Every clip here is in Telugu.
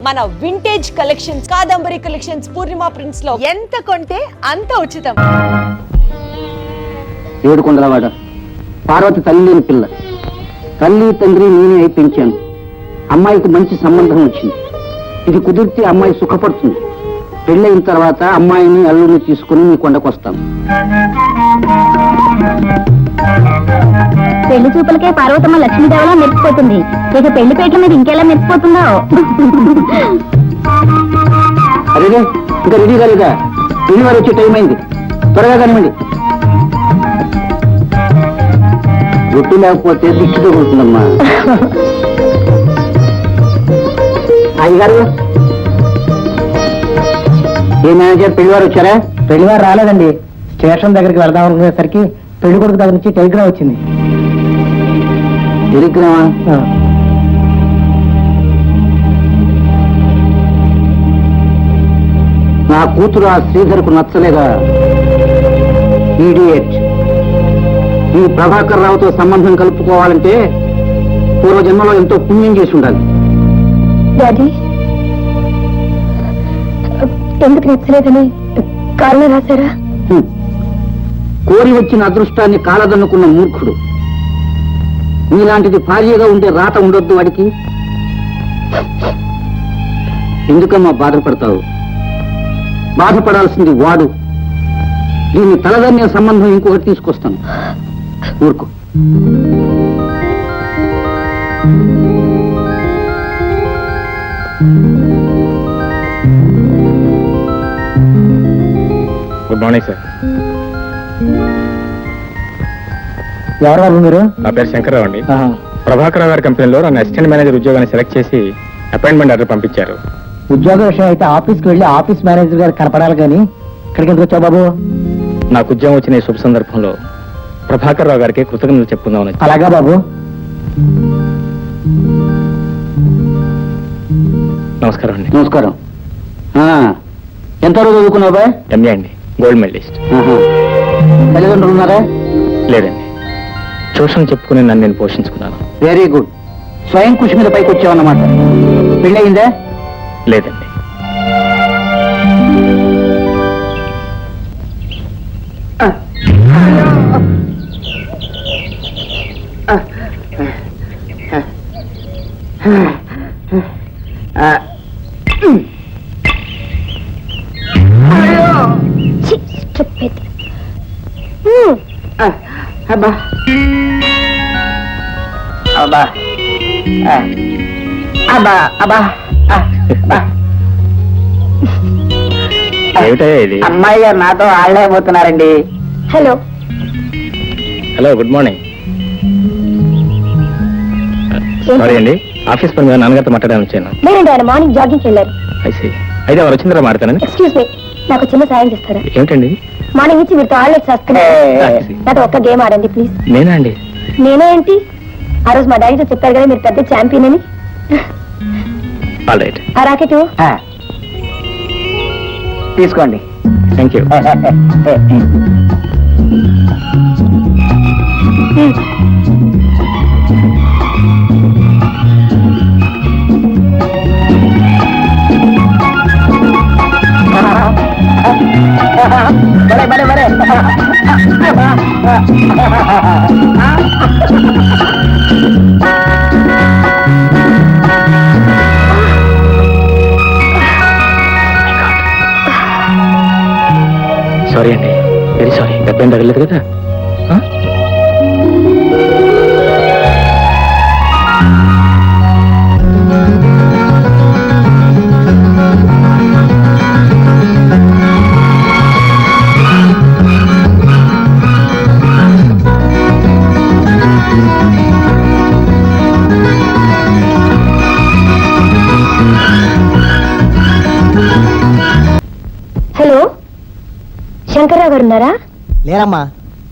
మన వింటేజ్ కలెక్షన్స్ కాదంబరి కలెక్షన్స్ పూర్ణిమ ప్రింట్స్ లో ఎంత కొంటే అంత ఉచితం. ఏడుకొండలవాడ పార్వతి తల్లి లేని పిల్ల, తల్లి తండ్రి నేనే అయి పెంచాను. అమ్మాయికి మంచి సంబంధం వచ్చింది. ఇది కుదిరితే అమ్మాయి సుఖపడుతుంది. పెళ్ళైన తర్వాత అమ్మాయిని అల్లుని తీసుకుని నీ కొండకొస్తాను. పెళ్లి చూపులకే పార్వతమ్మ లక్ష్మీదేవలా మెరిసిపోతుంది. ఇక పెళ్లి పేట్ల మీద ఇంకెలా మెరిసిపోతుందో. అదే ఇంకా రెడీ కాలేదా? పెళ్లి వారు వచ్చే టైం అయింది, త్వరగా కానివ్వండి. రొట్టి లేకపోతే దిక్కు తగులుతుందమ్మా. అయ్యగారు, ఏ మేనేజర్ పెళ్లివారు వచ్చారా? పెళ్లివారు రాలేదండి. స్టేషన్ దగ్గరికి వెళ్దాం అనుకునేసరికి పెళ్లి కొడుకు దగ్గర నుంచి టెలిగ్రామ్ వచ్చింది. టెలిగ్రామా? నా కూతురు ఆ శ్రీధర్కు నచ్చలేదా? ఈడియట్. ఈ ప్రభాకర్ రావుతో సంబంధం కలుపుకోవాలంటే పూర్వజన్మలో ఎంతో పుణ్యం చేసి ఉండాలి. డాడీ, ఎందుకు నచ్చలేదని కారణం రాశారా? కోరి వచ్చిన అదృష్టాన్ని కాలదన్నుకున్న మూర్ఖుడు. నీలాంటిది భార్యగా ఉండే రాత ఉండొద్దు వాడికి. ఎందుకమ్మా బాధపడతావు? బాధపడాల్సింది వాడు. దీన్ని తలదన్నే సంబంధం ఇంకొకటి తీసుకొస్తాను. ఊరుకో. Good morning sir. ఎవరు బాబు మీరు? నా పేరు శంకర్రావు అండి. ప్రభాకర్ గారి కంపెనీలో నన్ను అసిస్టెంట్ మేనేజర్ ఉద్యోగాన్ని సెలెక్ట్ చేసి అపాయింట్మెంట్ ఆర్డర్ పంపించారు. ఉద్యోగ విషయం అయితే ఆఫీస్కి వెళ్ళి ఆఫీస్ మేనేజర్ గారు కనపడాలి కానీ ఇక్కడికి ఎందుకు వచ్చావు బాబు? నాకు ఉద్యోగం వచ్చిన ఈ శుభ సందర్భంలో ప్రభాకర్ రావు గారికి కృతజ్ఞతలు చెప్పుకుందామని. అలాగా బాబు. నమస్కారం అండి. నమస్కారం. ఎంతవరకు చదువుకున్నావు బాయ్? ఎంఏ అండి, గోల్డ్ మెడలిస్ట్. తల్లిదండ్రులు ఉన్నారా? లేదండి, ట్యూషన్ చెప్పుకుని నన్ను నేను పోషించుకున్నాను. Very good. స్వయం కృషి మీద పైకి వచ్చావన్నమాట. పెళ్ళయిందా? లేదండి. అబ్బా అబ్బా అబ్బా అబ్బా ఏమిటయ్యా ఇది? అమ్మాయి గారు నాతో ఆడలేకపోతున్నారండి. Hello. Hello, good morning. Sorry అండి, ఆఫీస్ పని మీద నాన్నగారితో మాట్లాడాలని వచ్చాను. లేదండి, ఆయన మార్నింగ్ జాగింగ్కి వెళ్ళారు. అయితే వారు వచ్చిందిరా మాడతానని. ఎక్స్క్యూజ్ మీ, నాకు చిన్న సాయం చేస్తారా? ఏమిటండి? మార్నింగ్ నుంచి మీతో ఆడలేదు వస్తున్నాను. నాతో ఒక్క గేమ్ ఆడండి ప్లీజ్. నేనా అండి? నేనే ఏంటి, ఆ రోజు మా డాడీతో చెప్పారు కదా మీరు పెద్ద ఛాంపియన్ అని. All right. ఆ రాకెట్ తీసుకోండి. Thank you. బలే బలే బలే. సారీ అండి, వెరీ సారీ. దెబ్బేం తగలేదు కదా? హలో, శంకర్రావు గారు ఉన్నారా? లేరమ్మా,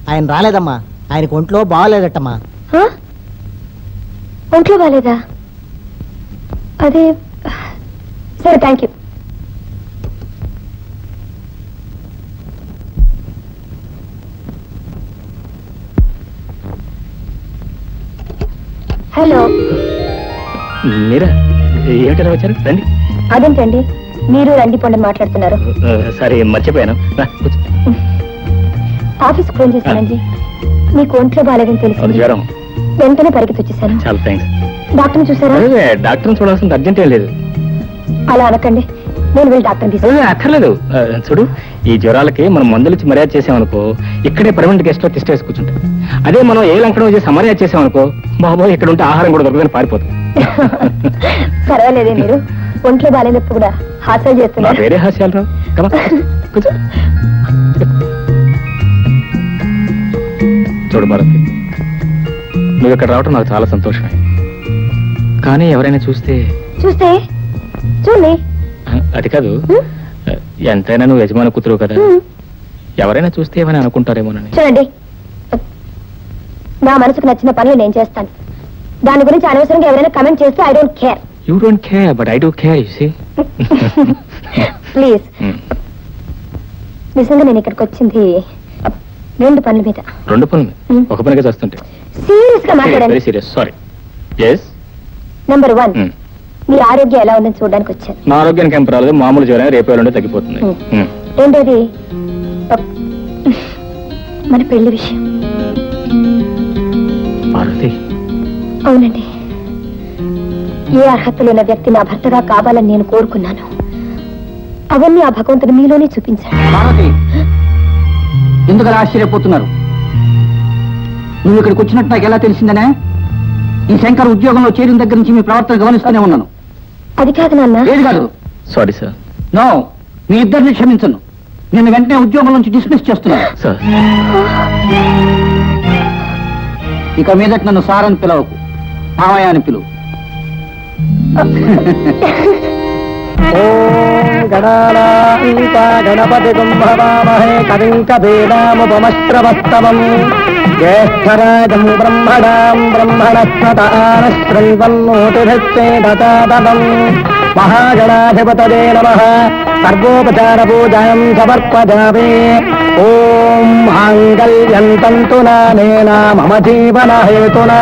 ఆయన రాలేదమ్మా. ఆయనకు ఒంట్లో బాగాలేదట్టమ్మా. ఒంట్లో బాగాలేదా? అదే, సరే థ్యాంక్ యూ. మీరా? ఏమిటలా వచ్చారు? రండి. అదేంటండి మీరు రండి పొండి మాట్లాడుతున్నారు. సరే మర్చిపోయాను. రా, కూర్చో. ఆఫీస్ ఫోన్ చేశానండి, మీకు ఒంట్లో బాగాలేదని తెలిసింది. జ్వరం. వెంటనే పరిగెత్తి వచ్చేసాను. చాలా థ్యాంక్స్. డాక్టర్ని చూసారా? డాక్టర్ని చూడాల్సిన అర్జెంట్ ఏం లేదు. అలా అనకండి, నేను వెళ్ళి డాక్టర్ని తీసుకు. అక్కర్లేదు. చూడు, ఈ జ్వరాలకి మనం మందులు ఇచ్చి మర్యాద చేసామనుకో ఇక్కడే పర్మనెంట్ గెస్ట్ లో తిష్ట వేసి కూర్చుంటాం. అదే మనం ఏ లంకడం చేసి మర్యాద చేసామనుకో బాబోయ్ ఇక్కడ ఉంటే ఆహారం కూడా దొరకదని పారిపోతాం. పర్వాలేదే, మీరు ఒంట్లో బాగాలేనప్పుడు కూడా హాస్యాలు చేస్తున్నారు. వేరే హాస్యాలు రావు. కూర్చో. చూడు భారతి, నువ్వు ఇక్కడ రావటం నాకు చాలా సంతోషమే. కానీ ఎవరైనా చూస్తే చూడండి. అది కాదు, ఎంతైనా నువ్వు యజమాని కూతురు కదా, ఎవరైనా చూస్తే ఏమైనా అనుకుంటారేమోనని. చూడండి, నా మనసుకు నచ్చిన పనులు నేను చేస్తాను. దాని గురించి అనవసరంగా ఎవరైనా కమెంట్ చేస్తే I don't care. You don't care but I do care, you see. Please, నిజంగా నేను ఇక్కడికి వచ్చింది 2 పనుల మీద. 2 పనులు? ఒక పనిగా చేస్తుంటే సీరియస్ గా మాట్లాడండి. Very serious. Sorry. Yes. Number 1, మీ ఆరోగ్యం ఎలా ఉందని చూడడానికి వచ్చాను. నా ఆరోగ్యానికి ఏం పర్వాలేదు, మామూలు జ్వరం రేపు ఎల్లుండి తగ్గిపోతుంది. రెండోది, మన పెళ్లి విషయం. పార్వతి. అవునండి, ఏ అర్హతలు ఉన్న వ్యక్తి నా భర్తగా కావాలని నేను కోరుకున్నాను. అవన్నీ ఆ భగవంతుడు మీలోనే చూపించాడు. పార్వతి, ఎందుకు అలా ఆశ్చర్యపోతున్నారు? నువ్వు ఇక్కడికి వచ్చినట్టు నాకు ఎలా తెలిసిందనే? ఈ శంకర్ ఉద్యోగంలో చేరిన దగ్గర నుంచి మీ ప్రవర్తన గమనిస్తూనే ఉన్నాను. అది కాదు నాన్న. ఏది కాదు? Sorry sir. నో, మీ ఇద్దరిని క్షమించను. నేను వెంటనే ఉద్యోగం నుంచి డిస్మిస్ చేస్తున్నాను. సార్, ఇక మీదట నన్ను సార్ అని పిలవకు, మావయ్య అని పిలువు. గణపతి కుంభవామహే కవిం కవీనాముపమశ్రవస్తవం జ్యేష్ఠరాజం బ్రహ్మణాం బ్రహ్మణస్పతానశ్రీవన్నోతిభిశ్చేదచాదవం మహాగణాధిపతయే నమః. సర్వోపచార పూజాం సమర్పయామి. ఓం మాంగళ్యం తంతునానేన మమ జీవన హేతునా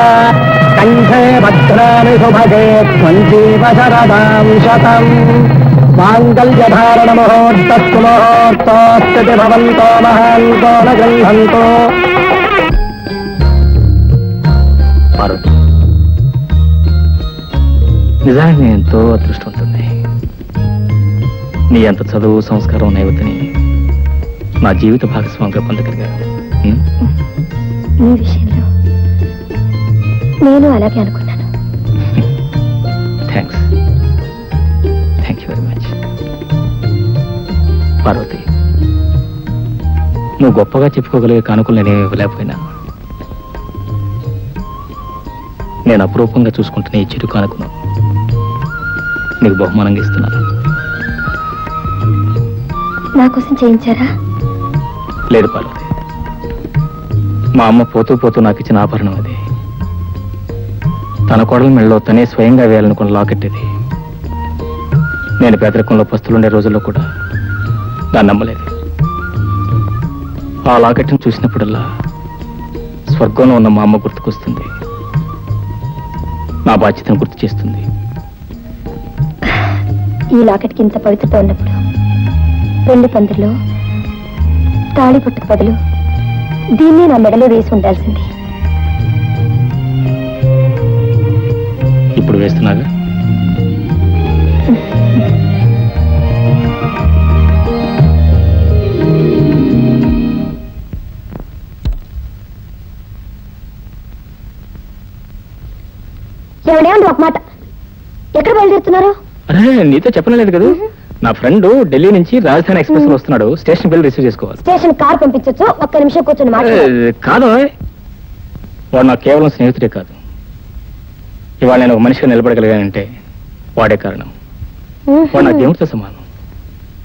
కంఠే భద్రాని శుభగే త్వం జీవ శరదాం శతం. మాంగళ్యధారణ ముహూర్తస్తు ముహూర్తోస్థితి భవంతో మహాంతో న గృహంతో. పార్వతి, నిజానికి నేను ఎంతో అదృష్టవంతుడిని. నీ అంత చదువు సంస్కారం నైవతిని నా జీవిత భాగస్వామిగా పొందగలిగాను. ఈ విషయంలో నేను అలాగే అనుకున్నాను. Thanks. Thank you very much. Parvati, నువ్వు గొప్పగా చెప్పుకోగలిగే కానుకలు నేనేమి ఇవ్వలేకపోయినా నేను అపురూపంగా చూసుకుంటున్న ఈ చిరు కానుకను నీకు బహుమానంగా ఇస్తున్నాను. నా కోసం చేయించారా? లేదు పార్వతి, మా అమ్మ పోతూ పోతూ నాకు ఇచ్చిన ఆభరణం అది. తన కోడల మెళ్ళలో తనే స్వయంగా వేయాలనుకున్న లాకెట్ ఇది. నేను పేదరికంలో పస్తులుండే రోజుల్లో కూడా దాన్ని నమ్మలేదు. ఆ లాకెట్ను చూసినప్పుడల్లా స్వర్గంలో ఉన్న మా అమ్మ గుర్తుకొస్తుంది, నా బాధ్యతను గుర్తు చేస్తుంది. ఈ లాకెట్కి ఇంత పవిత్రత ఉన్నప్పుడు పెళ్లి పందిరిలో తాళి పట్టుకు బదులు దీన్ని నా మెడలో వేసి ఉండాల్సింది. ఇప్పుడు వేస్తున్నాగా. ఏమండి ఒక మాట, ఎక్కడ బయలుదేరుతున్నారు? అరే, నీతో చెప్పలేదు కదా, నా ఫ్రెండ్ ఢిల్లీ నుంచి రాజధాని ఎక్స్ప్రెస్ లో వస్తున్నాడు. స్టేషన్ బిల్ రిసీవ్ చేసుకోవాలి. స్టేషన్ కార్ పంపించొచ్చు, ఒక్క నిమిషం కూర్చొని మాట్లాడాలి. కాదు, వాడు నాకు కేవలం స్నేహితుడే కాదు. ఇవాళ నేను ఒక మనిషిగా నిలబడగలిగానంటే వాడే కారణం. వాడు నా దేవుడితో సమానం.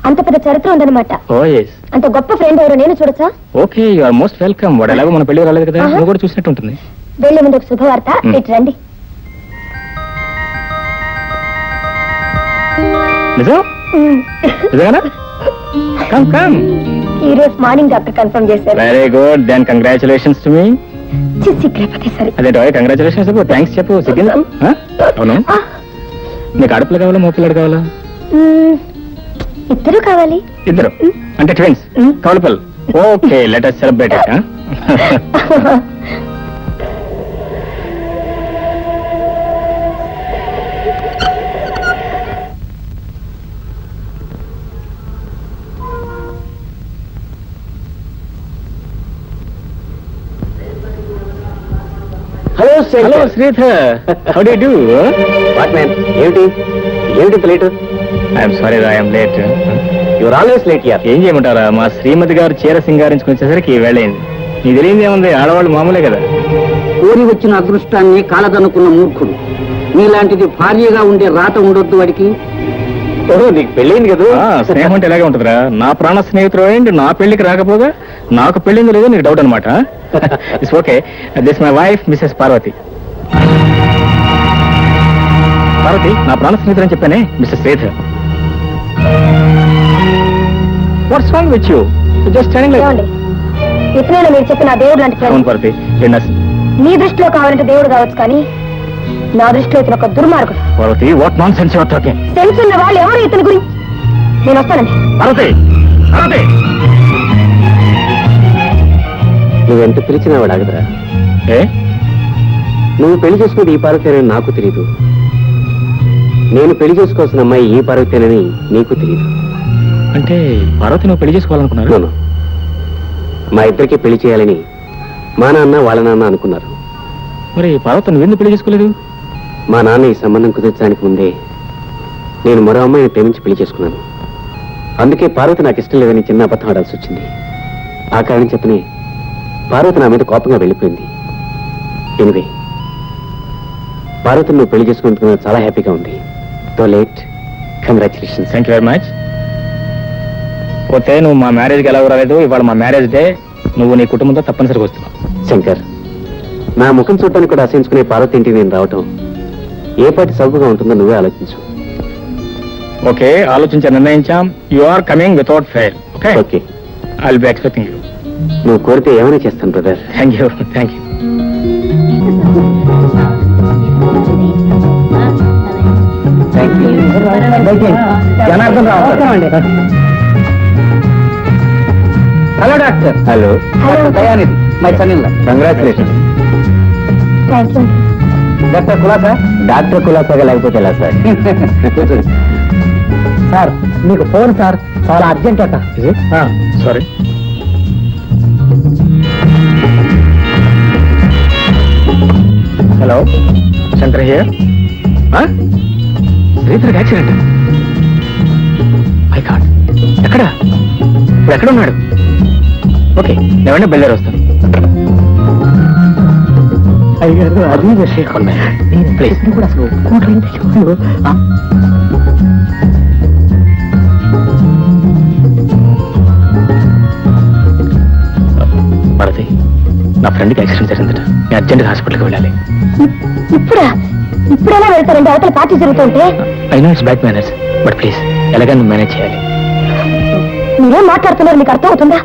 అంత పెద్ద చరిత్ర ఉందన్నమాట. Oh yes. అంత గొప్ప ఫ్రెండ్ ఎవరు, నేను చూడొచ్చా? Okay, you are most welcome. వాడు ఎలాగో మన పెళ్లి రాలేదు కదా, నువ్వు కూడా చూసినట్టు ఉంటుంది. వెళ్ళే ముందు ఒక శుభవార్త, ఇటు రండి. నిజం? నిజంగానా? Come come. ఈ రోజు మార్నింగ్ డాక్టర్ కన్ఫర్మ్ చేశారు. Very good, then congratulations to మీ. సరే. అదేంటో కంగ్రాచులేషన్స్ చెప్పు, థ్యాంక్స్ చెప్పు. సిగ్గిందా? అవును, నీకు ఆడపిల్ల కావాలా మగపిల్లడు కావాలా? ఇద్దరు కావాలి. ఇద్దరు అంటే twins, couple. Okay, let us celebrate it. Hello Sridhar, how do you do? What man, ఏమిటి late? I'm sorry, I'm late. Your always late యార్. ఏం చేయమంటారా, మా శ్రీమతి గారు చీర సింగారించుకుని వచ్చేసరికి వేళైంది. నీకు తెలియదు ఏముంది, ఆడవాళ్ళు మామూలే కదా. కోరి వచ్చిన అదృష్టాన్ని కాలదనుకున్న మూర్ఖుడు. నీలాంటిది భార్యగా ఉండే రాత ఉండొద్దు వాడికి. ఓహో, నీకు పెళ్ళైంది కదా. స్నేహం అంటే ఇలాగే ఉంటుందిరా. నా ప్రాణ స్నేహితుడు ఏంటి, నా పెళ్లికి రాకపోగా నాకు పెళ్ళింది లేదో నీకు డౌట్ అనమాట. It's okay. This my wife missus Parvati. Parvati నా ప్రాణ స్నేహితుడు అని చెప్పానే, mister Sridhar. What's wrong with you? Just standing like. ఇతనే మీరు చెప్పిన దేవుడు లాంటి అవును పార్వతి, మీ దృష్టిలో కావాలంటే దేవుడు కావచ్చు, కానీ నా దృష్టిలో ఇతను ఒక దుర్మార్గుడు. Parvati, what nonsense your talking? తెలుసున్న వాళ్ళు ఎవరు ఇతని గురించి? నేను వస్తానండి. పార్వతి, పార్వతి. నువ్వెంత పిలిచినా వాడు అడగదురా. ఏ నువ్వు పెళ్లి చేసుకునేది ఈ పార్వతేనని నాకు తెలియదు. నేను పెళ్లి చేసుకోవాల్సిన అమ్మాయి ఈ పార్వతేనని నీకు తెలియదు. అంటే పార్వతి నువ్వు పెళ్లి చేసుకోవాలనుకున్నారు? అవును. మా ఇద్దరికి పెళ్లి చేయాలని మా నాన్న వాళ్ళ నాన్న అనుకున్నారు. మరి పార్వతి నువ్వెందుకు పెళ్లి చేసుకోలేదు? మా నాన్న ఈ సంబంధం కుదిర్చడానికి ముందే నేను మరో అమ్మాయిని ప్రేమించి పెళ్లి చేసుకున్నాను. అందుకే పార్వతి నాకు ఇష్టం లేదని చిన్న అబద్ధం ఆడాల్సి వచ్చింది. ఆ కారణం చెప్పని పార్వతి నా మీద కోపంగా వెళ్ళిపోయింది. ఎనివే, పార్వతిని నువ్వు పెళ్లి చేసుకున్నందుకు నాకు చాలా హ్యాపీగా ఉంది. తో late, congratulations. Thank you very much. పోతే నువ్వు మా మ్యారేజ్కి ఎలా రాలేదు, ఇవాళ మా మ్యారేజ్ డే, నువ్వు నీ కుటుంబంతో తప్పనిసరిగా వస్తున్నావు. శంకర్, నా ముఖం చూడటానికి కూడా అసహించుకునే పార్వతి ఇంటికి నేను రావటం ఏ పాటి సౌకర్యంగా ఉంటుందో నువ్వే ఆలోచించు. ఓకే, ఆలోచించి నిర్ణయించాం. You are coming without fail. Okay okay, I will be expecting you. నువ్వు కోరితే ఏమైనా చేస్తాను brother. Thank you, thank you. Janardhan Rao. Hello doctor. Hello, Dayanidhi, my son in law. Congratulation. Thank you. Doctor కులాసా? డాక్టర్ కులాసాగా లేకపోతే ఎలా సార్? సార్ మీకు ఫోన్ సార్, చాలా అర్జెంట్ అట. సారీ. Hello, Shankar here. శ్రీధర్కి యాక్సిడెంట్. I God. ఎక్కడ? ఇప్పుడు ఎక్కడ ఉన్నాడు? ఓకే, నేను వెంటనే బయలుదేరి వస్తాను. అయ్యారు, అది విషయం. ప్లీజ్. కూడా అసలు కూతురు భారతి, నా ఫ్రెండ్కి యాక్సిడెంట్ జరిగిందట. నేను అర్జెంట్గా హాస్పిటల్కి వెళ్ళాలి. ఇప్పుడెలా వెళ్తారండి? అవతల పార్టీ జరుగుతుంటే. I know it's bad manners, but please ఎలాగైనా నువ్వు మేనేజ్ చేయాలి. మీరేం మాట్లాడుతున్నారు మీకు అర్థం అవుతుందా?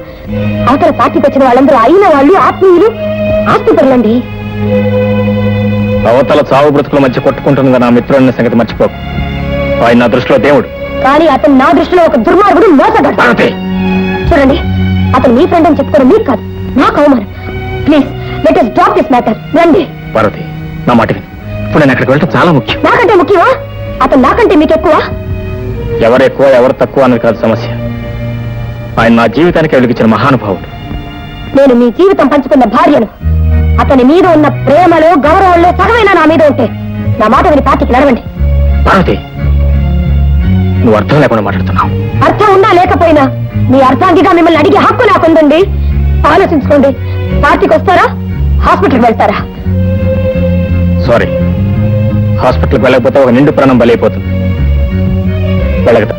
అవతల పార్టీకి వచ్చిన వాళ్ళందరూ అయిన వాళ్ళు ఆత్మీయులు, ఆస్తిపరులండి. అవతల చావు బ్రతుకుల మధ్య కొట్టుకుంటుంది నా మిత్రుడిన సంగతి మర్చిపోకు. ఆయన నా దృష్టిలో దేవుడు, కానీ అతను నా దృష్టిలో ఒక దుర్మార్గుడు, మోసగాడు. భారతి. చూడండి, అతను మీ ఫ్రెండ్ అని చెప్పుకోవడం మీకు కాదు, నాకు అవమానం. Please let us drop this matter. రండి. భారతి, నా మాట విను. ఇప్పుడు నేను అక్కడికి వెళ్ళటం చాలా ముఖ్యం. నాకంటే ముఖ్యమా? అతను నాకంటే మీకు ఎక్కువ? ఎవరు ఎక్కువ ఎవరు తక్కువ అన్నది కాదు సమస్య. ఆయన నా జీవితానికి వెలిగించిన మహానుభావుడు. నేను మీ జీవితం పంచుకున్న భార్యను. అతని మీద ఉన్న ప్రేమలో గౌరవంలో సగమైనా నా మీద ఉంటే నా మాట విని పార్టీకి నడవండి. భారతి, నువ్వు అర్థం లేకుండా మాట్లాడుతున్నావు. అర్థం ఉన్నా లేకపోయినా మీ అర్థాంగిగా మిమ్మల్ని అడిగే హక్కు నాకుందండి. ఆలోచించుకోండి. పార్టీకి వస్తారా, హాస్పిటల్కి వెళ్తారా? సారీ, హాస్పిటల్కి వెళ్ళకపోతే ఒక నిండు ప్రాణం బలైపోతుంది. వెళ్ళగదా?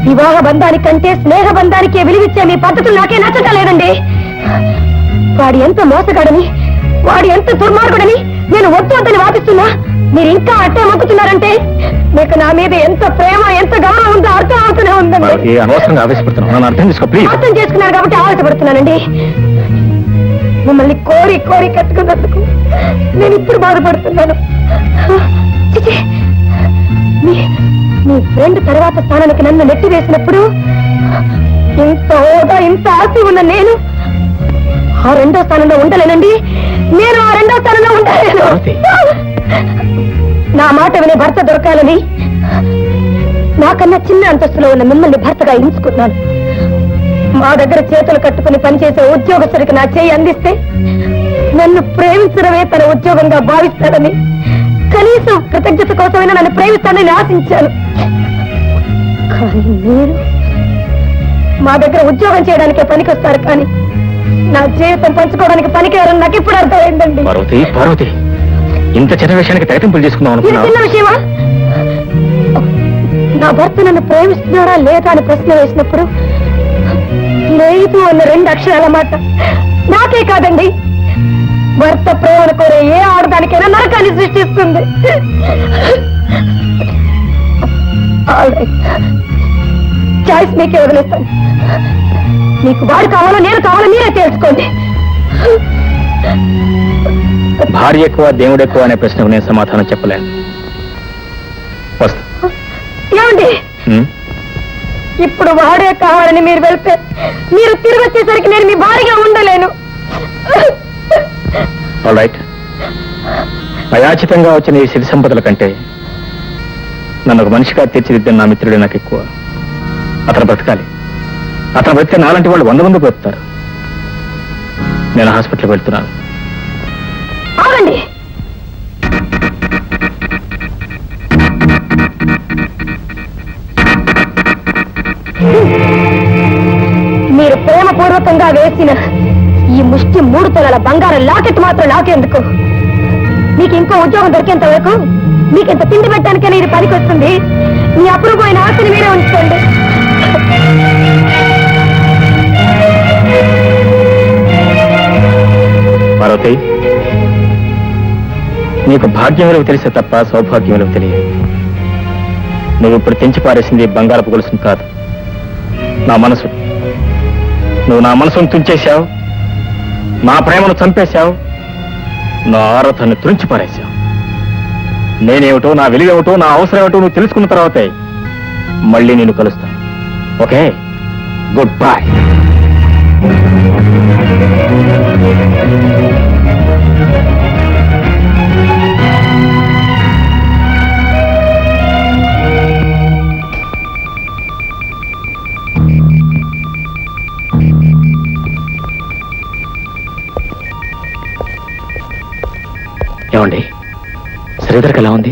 వివాహ బంధానికంటే స్నేహ బంధానికే విలువిచ్చే మీ పద్ధతులు నాకే నచ్చటలేదండి. వాడు ఎంత మోసగాడని, వాడు ఎంత దుర్మార్గుడని నేను వద్దు వద్దని వాదిస్తున్నా మీరు ఇంకా అట్టే మొక్కుతున్నారంటే మీకు నా మీద ఎంత ప్రేమ, ఎంత గౌరవం ఉందో అర్థం అవుతూనే ఉందండి. అనవసరంగా ఆవేశపడుతున్నాను, నన్ను అర్థం చేసుకో ప్లీజ్. అర్థం చేసుకున్నారు కాబట్టి ఆవేశపడుతున్నానండి. మిమ్మల్ని కోరి కోరి కట్టుకున్నందుకు నేను ఇప్పుడు బాధపడుతున్నాను. చిచి, మీ ఫ్రెండ్ తర్వాత స్థానానికి నన్ను నెట్టి వేసినప్పుడు ఇంత హోదా ఇంత ఆస్తి ఉన్న నేను ఆ రెండో స్థానంలో ఉండలేనండి. నేను ఆ రెండో స్థానంలో ఉండలేను. నా మాట వినే భర్త దొరకాలని నాకన్నా చిన్న అంతస్తులో ఉన్న మిమ్మల్ని భర్తగా ఎంచుకున్నాను. మా దగ్గర చేతులు కట్టుకుని పనిచేసే ఉద్యోగస్తుడికి నా చేయి అందిస్తే నన్ను ప్రేమించడమే తన ఉద్యోగంగా భావిస్తాడని, కనీసం కృతజ్ఞత కోసమైనా నన్ను ప్రేమిస్తానని ఆశించాను. కానీ మీరు మా దగ్గర ఉద్యోగం చేయడానికే పనికొస్తారు, కానీ నా జీవితం పంచుకోవడానికి పనికిరారని నాకు ఇప్పుడు అర్థమైందండి. పార్వతి, పార్వతి, ఇంత చిన్న విషయానికి తెగతింపులు చేసుకుందాం ఇది అనుకున్నాను. చిన్న విషయమా? నా భర్త నన్ను ప్రేమిస్తున్నారా లేదా అని ప్రశ్న వేసినప్పుడు లేదు అన్న 2 అక్షరాల మాట నాకే కాదండి, భర్త ప్రేమను కోరే ఏ ఆడదానికైనా నరకాన్ని సృష్టిస్తుంది. చాయిస్ మీకే వదిలేస్తాను. మీకు వాడు కావాలో నేను కావాలో మీరే తెలుసుకోండి. భార్య ఎక్కువ దేవుడు ఎక్కువ అనే ప్రశ్నకు నేను సమాధానం చెప్పలేను. వస్తా. ఏమండి, ఇప్పుడు వాడే కావాలని మీరు వెళ్తే మీరు తిరిగి వచ్చేసరికి నేను మీ భార్యగా ఉండలేను. All right. అయాచితంగా వచ్చిన ఈ సిరి సంపదల కంటే నన్ను ఒక మనిషిగా తీర్చిదిద్దిన నా మిత్రుడే నాకు ఎక్కువ. అతను బ్రతకాలి. అతను బ్రతికే నాలాంటి వాళ్ళు 100 మంది బ్రతుకుతారు. నేను హాస్పిటల్కి వెళ్తున్నాను. ఆగండి. మీరు ప్రేమపూర్వకంగా వేసిన ఈ ముష్టి 3 తులాల బంగారం లాకెట్ మాత్రం నాకెందుకు? మీకు ఇంకో ఉద్యోగం దొరికేంత వరకు మీకు ఇంత తిండి పెట్టడానికైనా ఇది పనికి వస్తుంది. మీ అప్రూపోయిన ఆస్తిని మీరే ఉంచుకోండి. పార్వతి, నీకు భాగ్యం విలువ తెలిసే తప్ప సౌభాగ్యం విలువ తెలియదు. నువ్వు ఇప్పుడు తెంచి పారేసింది బంగారపు గొలుసును కాదు, నా మనసు. నువ్వు నా మనసును తుంచేశావు, నా ప్రేమను చంపేశావు, నా ఆరాధనను తుంచి పారేశావు. నేనేమిటో, నా విలువేమిటో, నా అవసరం ఏమిటో నువ్వు తెలుసుకున్న తర్వాతే మళ్ళీ నేను కలుస్తాను. Okay, good bye. ఏమండి, శ్రీధర్కి ఎలా ఉంది?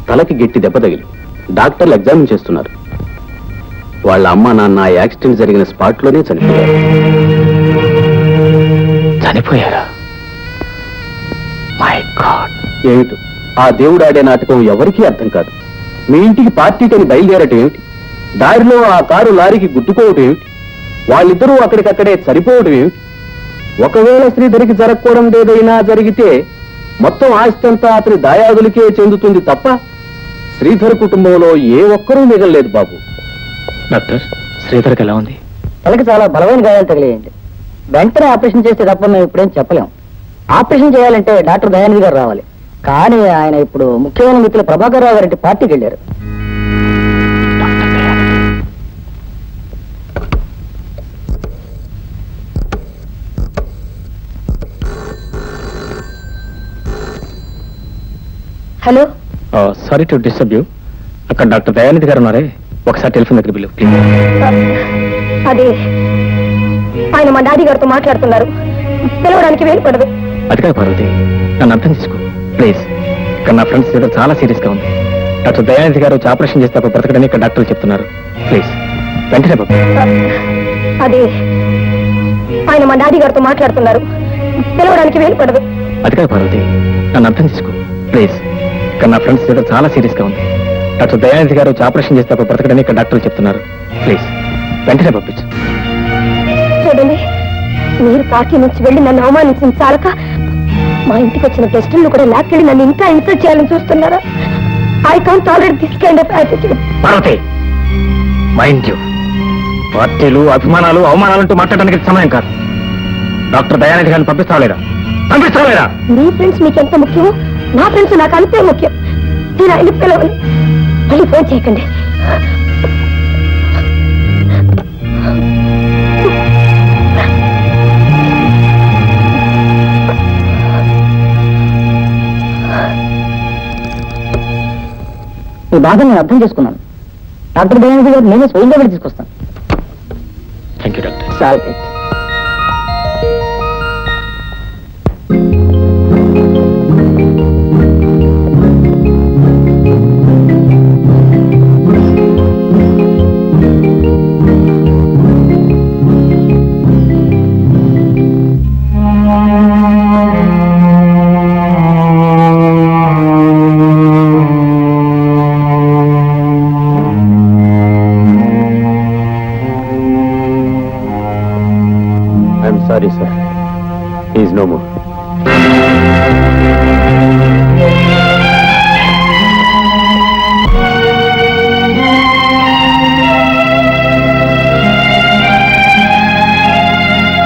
తలకి గట్టి దెబ్బ తగిలి డాక్టర్లు ఎగ్జామిన్ చేస్తున్నారు. వాళ్ళ అమ్మ నాన్న యాక్సిడెంట్ జరిగిన స్పాట్ లోనే చనిపోయారు. చనిపోయారా? My God. ఏమిటి ఆ దేవుడు ఆడే నాటకం ఎవరికీ అర్థం కాదు. మీ ఇంటికి పార్టీకని బయలుదేరటం ఏమిటి? దారిలో ఆ కారు లారీకి గుద్దుకోవటం ఏమిటి? వాళ్ళిద్దరూ అక్కడికక్కడే సరిపోవటం ఏమిటి? ఒకవేళ శ్రీధరికి జరగకూడదు ఏదైనా జరిగితే మొత్తం ఆస్తి అంతా అతని దాయాదులకే చెందుతుంది తప్ప శ్రీధర్ కుటుంబంలో ఏ ఒక్కరూ మిగలలేదు బాబు. డాక్టర్, శ్రీధర్కి ఎలా ఉంది? తలకి చాలా బలమైన గాయాలు తగిలేయండి. వెంటనే ఆపరేషన్ చేస్తే తప్ప మేము ఇప్పుడేం చెప్పలేం. ఆపరేషన్ చేయాలంటే డాక్టర్ దయానిధి గారు రావాలి. కానీ ఆయన ఇప్పుడు ముఖ్యమైన మిత్రులు ప్రభాకర్ రావు గారి పార్టీకి వెళ్ళారు. Hello, sorry to disturb you. అక్కడ డాక్టర్ దయానిధి గారు ఉన్నారే, ఒకసారి టెలిఫోన్ దగ్గర బిల్లు ప్లీజ్. అదే ఆయన మా డాడీ గారితో మాట్లాడుతున్నారు. పిలవడానికి వీలు పడదు. అది కాదు పార్వతి, నన్ను అర్థం చేసుకో ప్లీజ్. ఇక్కడ నా ఫ్రెండ్స్ దగ్గర చాలా సీరియస్ గా ఉంది. డాక్టర్ దయానిధి గారు వచ్చి ఆపరేషన్ చేస్తే అప్పుడు బ్రతకడని ఇక్కడ డాక్టర్లు చెప్తున్నారు. ప్లీజ్ వెంటనే బాబు. అదే ఆయన మా డాడీ గారితో మాట్లాడుతున్నారు. పిలవడానికి వీలు పడదు. అది కాదు పార్వతి, నన్ను అర్థం చేసుకో ప్లీజ్. ఇక్కడ నా ఫ్రెండ్స్ దగ్గర చాలా సీరియస్ గా ఉంది. డాక్టర్ దయానిధి గారు వచ్చి ఆపరేషన్ చేస్తే అప్పుడు బ్రతకడని ఇక్కడ డాక్టర్లు చెప్తున్నారు. ప్లీజ్ వెంటనే పంపించు. చూడండి, మీరు పార్టీ నుంచి వెళ్ళి నన్ను అవమానించిన చాలక మా ఇంటికి వచ్చిన గెస్టులను కూడా లాక్కెళ్ళి నన్ను ఇంకా ఇన్సల్ట్ చేయాలని చూస్తున్నారా? I can't tolerate this kind of attitude. Parvati, mind you, పార్టీలు అభిమానాలు అవమానాలంటూ మాట్లాడడానికి సమయం కాదు. డాక్టర్ దయానిధి గారిని పంపిస్తావా లేదా? పంపిస్తావా లేదా? మీ ఫ్రెండ్స్ మీకు ఎంత ముఖ్యమో నా ఫ్రెండ్స్ నాకు అంతే ముఖ్యం. నేను ఆయన పిలవని మళ్ళీ ఫోన్ చేయకండి. ఈ బాధ నేను అర్థం చేసుకున్నాను. డాక్టర్ దయానిధి గారు నేనే స్వయంగా వెళ్ళి తీసుకొస్తాను. Thank you doctor. చాలా I'm sorry sir, is no more.